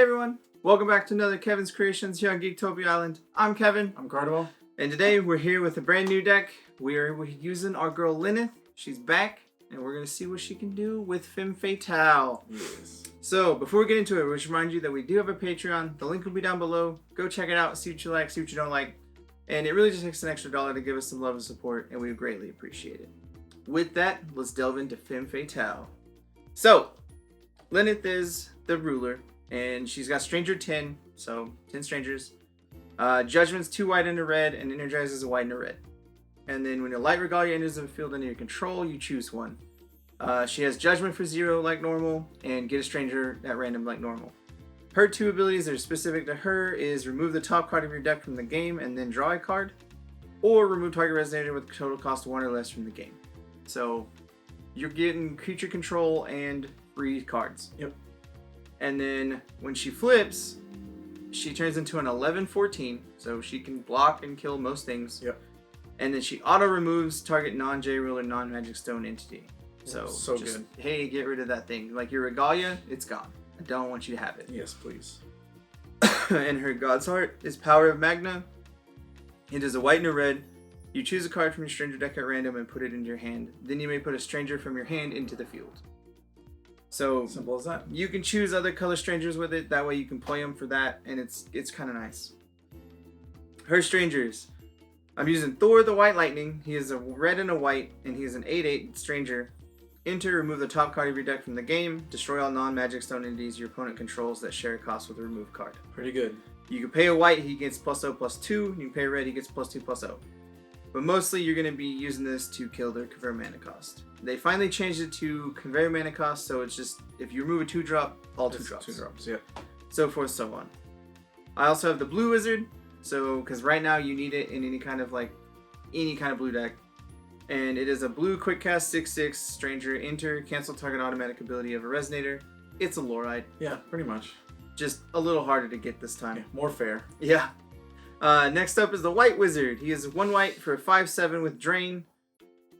everyone, welcome back to another Kevin's Kreations here on Geektopia Island. I'm Kevin. I'm Cardinal. And today we're here with a brand new deck. We're using our girl Lenneth. She's back, and we're going to see what she can do with Femme Fatale. Yes. So, before we get into it, we should remind you that we do have a Patreon. The link will be down below. Go check it out, see what you like, see what you don't like. And it really just takes an extra $1 to give us some love and support, and we would greatly appreciate it. With that, let's delve into Femme Fatale. So, Lenneth is the ruler, and she's got Stranger 10, so 10 strangers. Judgment's 2 white and a red, and Energizes a white and a red. And then when a light regalia enters the field under your control, you choose one. She has Judgment for 0 like normal, and Get a Stranger at random like normal. Her 2 abilities that are specific to her is remove the top card of your deck from the game and then draw a card, or remove target Resonator with a total cost 1 or less from the game. So you're getting creature control and free cards. Yep. And then when she flips, she turns into an 11/14, so she can block and kill most things. Yep. And then she auto removes target non-J rule or non-magic stone entity. So just, good. Hey, get rid of that thing. Like your regalia, it's gone. I don't want you to have it. Yes, please. And her God's Heart is Power of Magna. It is a white and a red. You choose a card from your stranger deck at random and put it into your hand. Then you may put a stranger from your hand into the field. So simple as that. You can choose other color strangers with it. That way you can play them for that, and it's kind of nice. Her strangers. I'm using Thor the White Lightning. He is a red and a white, and he is an 8/8 stranger. Enter, remove the top card of your deck from the game. Destroy all non-magic stone entities your opponent controls that share a cost with a remove card. Pretty good. You can pay a white, he gets +0/+2. You can pay a red, he gets +2/+0. But mostly you're going to be using this to kill their convert mana cost. They finally changed it to convert mana cost, so it's just, if you remove a 2-drop, all 2 drops. 2 drops, yeah. So forth, so on. I also have the blue wizard, so, because right now you need it in any kind of blue deck. And it is a blue quick cast 6/6 stranger. Enter, cancel target automatic ability of a resonator. It's a Lorite. Yeah, pretty much. Just a little harder to get this time. Yeah, more fair. Yeah. Next up is the White Wizard. He is 1 white for a 5/7 with Drain.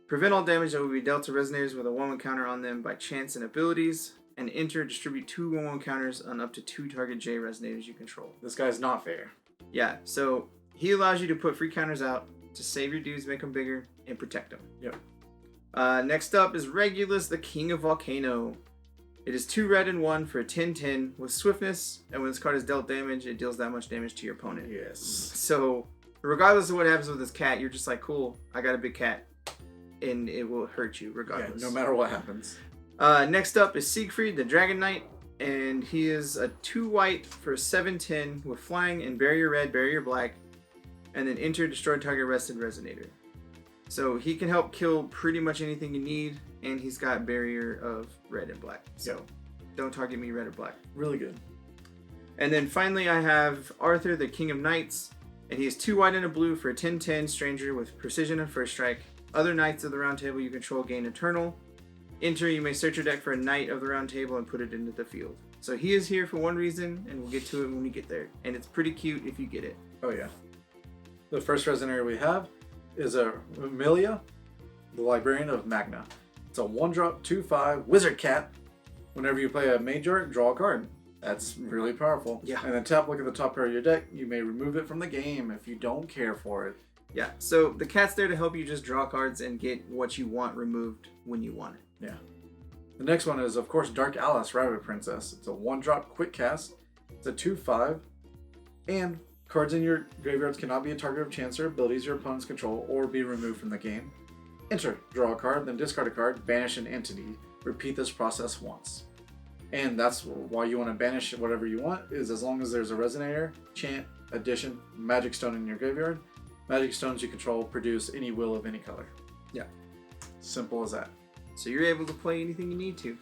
Prevent all damage that will be dealt to Resonators with a 1/1 counter on them by chance and abilities. And enter, distribute 2 1/1 counters on up to 2 target J Resonators you control. This guy's not fair. Yeah, so he allows you to put free counters out to save your dudes, make them bigger, and protect them. Yep. Next up is Regulus, the King of Volcano. It is 2 red and 1 for a 10/10 with swiftness, and when this card is dealt damage, it deals that much damage to your opponent. Yes. So, regardless of what happens with this cat, you're just like, cool, I got a big cat, and it will hurt you regardless. Yeah, no matter what happens. Next up is Siegfried, the Dragon Knight, and he is a 2 white for a 7/10 with flying and barrier red, barrier black, and then enter, destroy target rested Resonator. So he can help kill pretty much anything you need, and he's got barrier of red and black. So don't target me red or black. Really good. And then finally I have Arthur, the King of Knights, and he is 2 white and a blue for a 10/10 stranger with precision and first strike. Other Knights of the Round Table you control gain Eternal. Enter, you may search your deck for a Knight of the Round Table and put it into the field. So he is here for one reason, and we'll get to it when we get there. And it's pretty cute if you get it. Oh yeah. The first Resonator we have is a Millia, the Librarian of Magna. It's a 1-drop, 2/5 wizard cat. Whenever you play a Major, draw a card. That's really powerful. Yeah. And then look at the top pair of your deck. You may remove it from the game if you don't care for it. Yeah, so the cat's there to help you just draw cards and get what you want removed when you want it. Yeah. The next one is, of course, Dark Alice, Rabbit Princess. It's a 1-drop quick cast. It's a 2/5. And cards in your graveyards cannot be a target of chance or abilities your opponents control or be removed from the game. Enter, draw a card, then discard a card, banish an entity. Repeat this process once. And that's why you want to banish whatever you want, is as long as there's a Resonator, chant, addition, magic stone in your graveyard. Magic stones you control produce any will of any color. Yeah. Simple as that. So you're able to play anything you need to.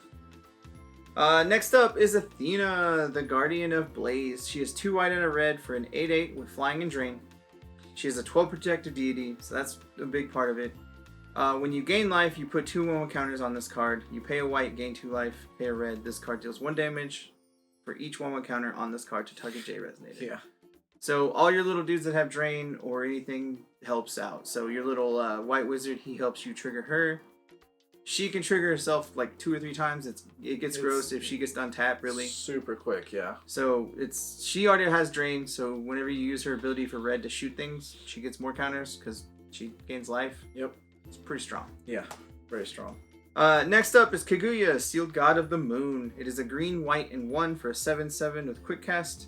Next up is Athena, the Guardian of Blaze. She is 2 white and a red for an 8/8 with flying and drain. She is a 12 protective deity, so that's a big part of it. When you gain life, you put 2 1/1 counters on this card. You pay a white, gain 2 life, pay a red. This card deals 1 damage for each 1/1 counter on this card to target J Resonator. Yeah. So all your little dudes that have drain or anything helps out. So your little white wizard, he helps you trigger her. She can trigger herself like 2 or 3 times. It gets gross if she gets done tap, really. Super quick, yeah. So she already has drain, so whenever you use her ability for red to shoot things, she gets more counters because she gains life. Yep. It's pretty strong. Yeah, very strong. Next up is Kaguya, Sealed God of the Moon. It is a green, white, and 1 for a 7/7 with quick cast.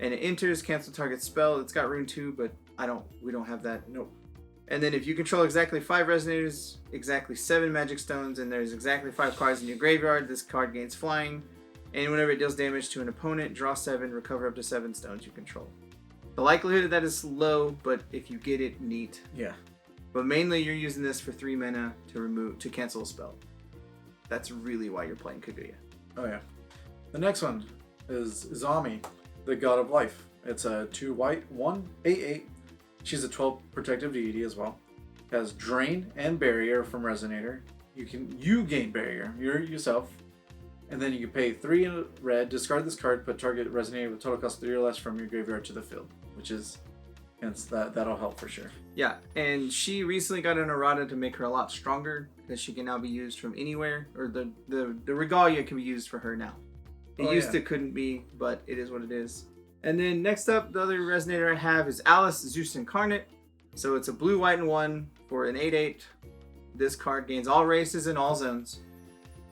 And it enters, cancel target spell. It's got rune 2, but we don't have that. Nope. And then if you control exactly 5 Resonators, exactly 7 Magic Stones, and there's exactly 5 cards in your graveyard, this card gains flying. And whenever it deals damage to an opponent, draw 7, recover up to 7 stones you control. The likelihood of that is low, but if you get it, neat. Yeah. But mainly you're using this for 3 mana to cancel a spell. That's really why you're playing Kaguya. Oh yeah. The next one is Izanami, the God of Life. It's a 2 white, 1, 8/8. She's a 12 protective deity as well. Has Drain and Barrier from Resonator. You gain Barrier, yourself. And then you can pay 3 in red, discard this card, put target Resonator with total cost 3 or less from your graveyard to the field. Which is, hence that'll help for sure. Yeah, and she recently got an errata to make her a lot stronger, because she can now be used from anywhere, or the Regalia can be used for her now. It couldn't be, but it is what it is. And then next up, the other Resonator I have is Alice, Zeus Incarnate. So it's a blue, white, and 1 for an 8/8. This card gains all races in all zones.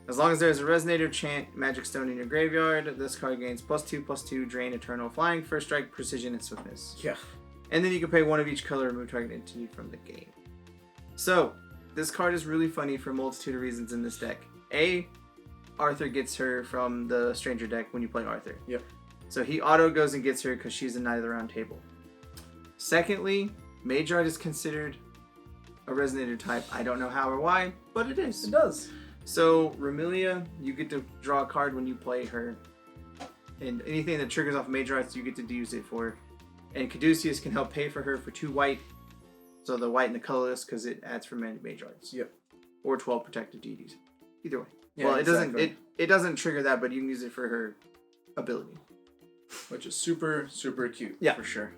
As long as there's a Resonator, chant, Magic Stone in your graveyard, this card gains +2/+2, Drain, Eternal, Flying, First Strike, Precision, and Swiftness. Yeah. And then you can pay 1 of each color, remove target entity from the game. So, this card is really funny for a multitude of reasons in this deck. A, Arthur gets her from the Stranger deck when you play Arthur. Yep. So he auto goes and gets her because she's a Knight of the Round Table. Secondly, Mage Art is considered a Resonator type. I don't know how or why, but it is. It does. So Remilla, you get to draw a card when you play her. And anything that triggers off Mage Arts, you get to use it for. And Caduceus can help pay for her for 2 white. So the white and the colorless, because it adds for Mage Arts. Yep. Or 12 protected deities. Either way. Yeah, well, exactly. it doesn't trigger that, but you can use it for her ability. Which is super, super cute. Yeah. For sure.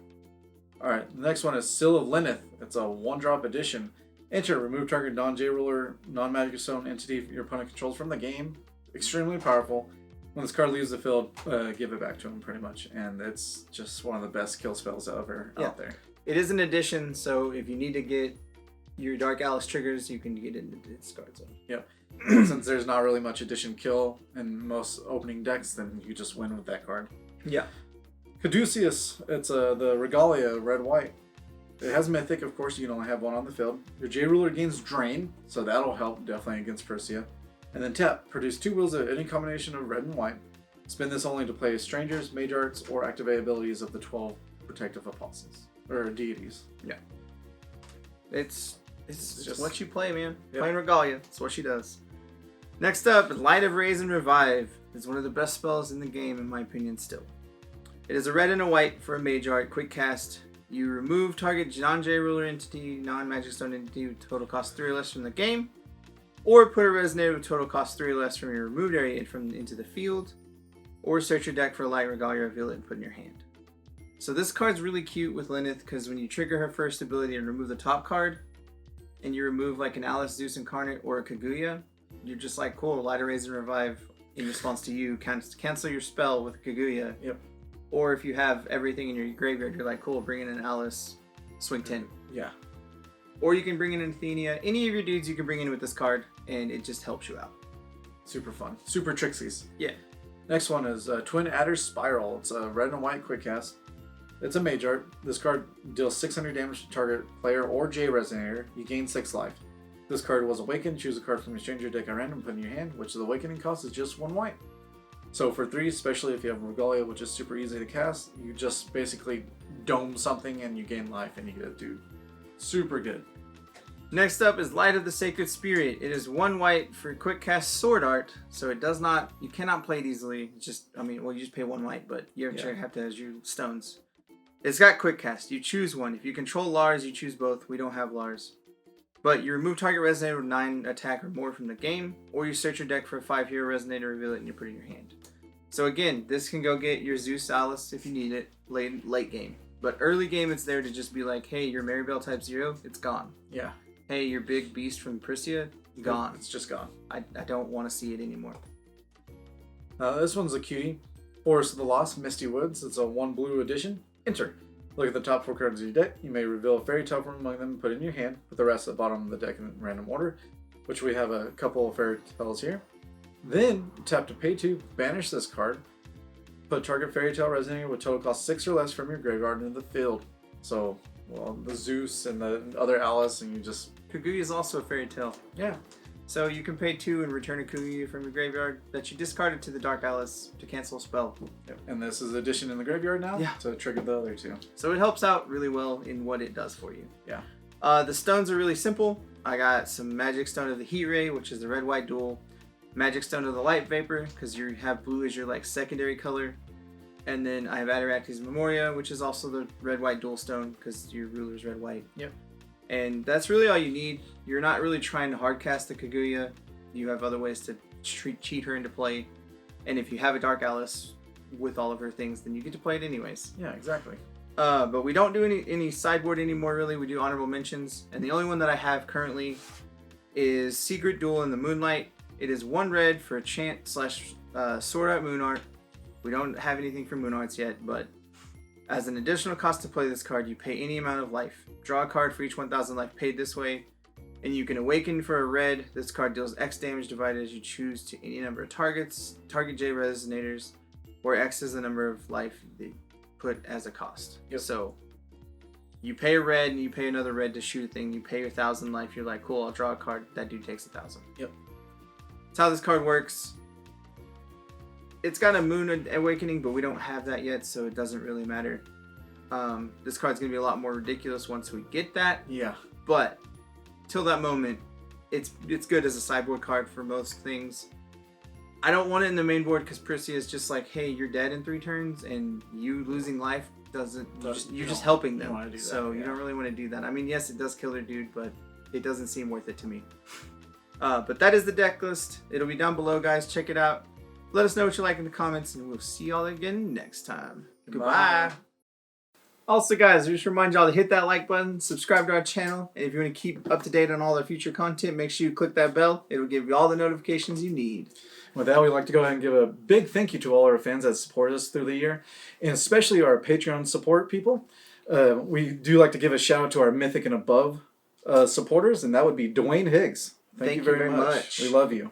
Alright, the next one is Seal of Lenneth. It's a 1-drop addition. Enter, remove target non-J-Ruler, non-Magic Stone entity your opponent controls from the game. Extremely powerful. When this card leaves the field, give it back to him pretty much. And it's just one of the best kill spells ever out there. It is an addition, so if you need to get your Dark Alice triggers, you can get it into the discard zone. Yep. Since there's not really much addition kill in most opening decks, then you just win with that card. Yeah. Caduceus, it's the Regalia, red-white. It has Mythic, of course, you can only have 1 on the field. Your J-Ruler gains Drain, so that'll help definitely against Persia. And then tap, produce 2 wheels of any combination of red and white. Spin this only to play Strangers, Mage Arts, or activate abilities of the 12 Protective Apostles, or deities. Yeah. It's just what you play, man. Yep. Playing Regalia, it's what she does. Next up, Light of Raisin Revive. It's one of the best spells in the game, in my opinion, still. It is a red and a white for a Mage Art, quick cast. You remove target non-J-Ruler entity, non-Magic Stone entity with total cost 3 or less from the game, or put a Resonator with total cost 3 or less from your removed area into the field, or search your deck for a Light Regalia, reveal it, and put it in your hand. So this card's really cute with Lenneth because when you trigger her first ability and remove the top card, and you remove like an Alice, Zeus Incarnate, or a Kaguya, you're just like, cool, Light of Raisin Revive in response to you, cancel your spell with Kaguya. Yep. Or if you have everything in your graveyard, you're like, cool, bring in an Alice, swing 10. Yeah. Or you can bring in an Athena. Any of your dudes you can bring in with this card, and it just helps you out. Super fun. Super Trixies. Yeah. Next one is Twin Adder's Spiral. It's a red and white quick cast. It's a Mage Art. This card deals 600 damage to target player or J Resonator. You gain 6 life. This card was awakened. Choose a card from your stranger deck at random, put in your hand, which the awakening cost is just 1 white. So for 3, especially if you have Regalia, which is super easy to cast, you just basically dome something and you gain life and you get a dude. Super good. Next up is Light of the Sacred Spirit. It is 1 white for quick cast Sword Art, so you cannot play it easily. You just pay 1 white, but you have to have your stones. It's got quick cast. You choose one. If you control Lars, you choose both. We don't have Lars. But you remove target Resonator with 9 attack or more from the game, or you search your deck for a 5 hero Resonator, reveal it, and you put it in your hand. So again, this can go get your Zeus Alice if you need it late game. But early game, it's there to just be like, hey, your Maribel type 0, it's gone. Yeah. Hey, your big beast from Prisia, gone. It's just gone. I don't want to see it anymore. This one's a cutie. Forest of the Lost, Misty Woods. It's a 1 blue edition. Enter. Look at the top 4 cards of your deck. You may reveal a fairy tale from among them and put it in your hand. Put the rest at the bottom of the deck in random order, which we have a couple of fairy tales here. Then tap to pay 2, banish this card. Put target fairy tale resonator with total cost 6 or less from your graveyard into the field. So, well, the Zeus and the other Alice, and you just... Kaguya is also a fairy tale. Yeah. So you can pay 2 and return a Kaguya from your graveyard that you discarded to the Dark Alice to cancel a spell. Yep. And this is addition in the graveyard now to trigger the other 2. So it helps out really well in what it does for you. Yeah. The stones are really simple. I got some Magic Stone of the Heat Ray, which is the red-white dual. Magic Stone of the Light Vapor, because you have blue as your like secondary color. And then I have Adiractys Memoria, which is also the red-white dual stone, because your ruler is red-white. Yep. And that's really all you need. You're not really trying to hardcast the Kaguya. You have other ways to cheat her into play. And if you have a Dark Alice with all of her things, then you get to play it anyways. Yeah, exactly. But we don't do any sideboard anymore, really. We do honorable mentions. And the only one that I have currently is Secret Duel in the Moonlight. It is 1 red for a chant / Sword Art Moon Art. We don't have anything for Moon Arts yet, but as an additional cost to play this card, you pay any amount of life. Draw a card for each 1,000 life paid this way, and you can awaken for a red. This card deals X damage divided as you choose to any number of targets, target J resonators, where X is the number of life they put as a cost. Yep. So you pay a red and you pay another red to shoot a thing. You pay 1,000 life. You're like, cool, I'll draw a card. That dude takes 1,000. Yep. That's how this card works. It's got a Moon Awakening, but we don't have that yet, so it doesn't really matter. This card's going to be a lot more ridiculous once we get that. Yeah. But till that moment, it's good as a sideboard card for most things. I don't want it in the main board because Prissy is just like, hey, you're dead in 3 turns, and you losing life you're just helping them. You You don't really want to do that. I mean, yes, it does kill their dude, but it doesn't seem worth it to me. But that is the deck list. It'll be down below, guys. Check it out. Let us know what you like in the comments, and we'll see y'all again next time. Goodbye. Also, guys, just remind y'all to hit that like button, subscribe to our channel, and if you want to keep up to date on all our future content, make sure you click that bell. It'll give you all the notifications you need. With that, we'd like to go ahead and give a big thank you to all our fans that support us through the year, and especially our Patreon support people. We do like to give a shout out to our Mythic and Above supporters, and that would be Dwayne Higgs. Thank you very much. We love you.